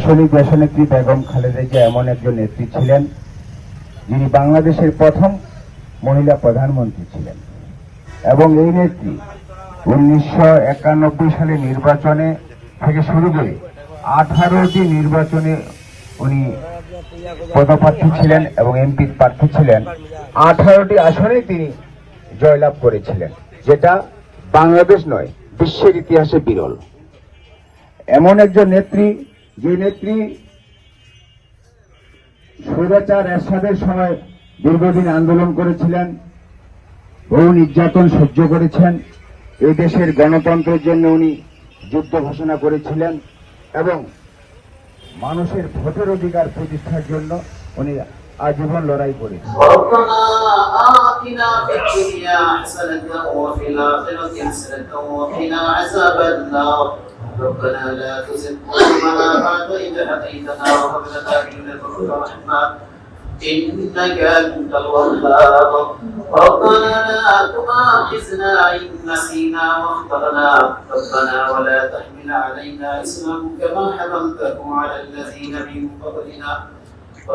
শহীদ দেশনেত্রী বেগম খালেদা জিয়া এমন একজন নেত্রী ছিলেন যিনি বাংলাদেশের প্রথম মহিলা প্রধানমন্ত্রী ছিলেন এবং এই নেত্রী 1991 সালে নির্বাচনে থেকে শুরু করে 18টি নির্বাচনে উনি পদপ্রার্থী ছিলেন এবং এমপি প্রার্থী ছিলেন। 18টি আসনে তিনি জয়লাভ করেছিলেন, যেটা বাংলাদেশ নয় বিশ্বের ইতিহাসে বিরল। এমন একজন নেত্রী, যে নেত্রী স্বৈরাচার এরশাদের সময় দীর্ঘদিন আন্দোলন করেছিলেন, বহু নির্যাতন সহ্য করেছেন, এই দেশের গণতন্ত্রের জন্য উনি যুদ্ধ ঘোষণা করেছিলেন এবং মানুষের ভোটের অধিকার প্রতিষ্ঠার জন্য উনি আজীবন লড়াই করেছেন। ربنا لا تزغ قلوبنا بعد إذ هديتنا وهب لنا من لدنك رحمة إنك أنت الوهاب ربنا لا تؤاخذنا إن نسينا واخطأنا ربنا ولا تحمل علينا إصرا كما حملته على الذين من قبلنا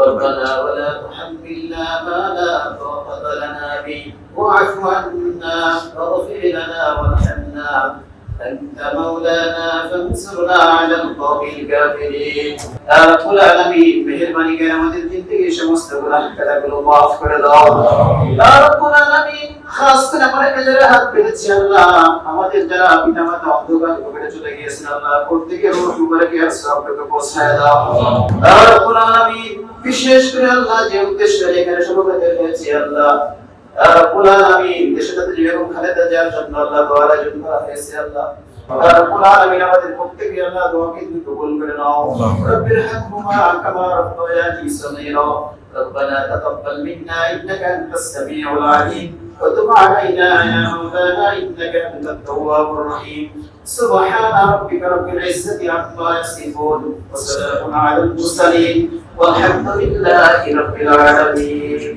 ربنا ولا تحملنا ما لا طاقة لنا به واعف عنا واغفر لنا وارحمنا أنت مولانا فانصرنا على القوم الكافرين يا رب العالمين মেহেরবানি করে আমাদের দিন থেকে সমস্ত গুনাহ খাতাগুলো maaf করে দাও ইয়া রাব্বুল আলামিন খাস করে আমরা যারা হাত পেতেছি আল্লাহ আমাদের যারা পিতামাতা অন্ধকার কবরে চলে গিয়েছেন আল্লাহ প্রত্যেকের রূহ মুবারকে আসসালামকে পৌঁছায় দাও ইয়া রাব্বুল আলামিন বিশেষ করে আল্লাহ যে উদ্দেশ্যে এখানে সমবেত হয়েছি আল্লাহ রব্বুল আলামিন দেশটাতে যেরকম খালেদা জিয়ার জন্য আল্লাহ দোয়ার আয়োজন করা হয়েছে আল্লাহ রব্বুল আলামিন আমাদের প্রত্যেককে আল্লাহ দোয়াকে তুমি কবুল করে নাও রব্বির হামহুমা কামা রাব্বায়ানি সগীরা ربنا تقبل منا انك انت السميع العليم وتب علينا يا مولانا انك انت التواب الرحيم سبحان ربك رب العزه عما يصفون وسلام على المرسلين والحمد لله رب العالمين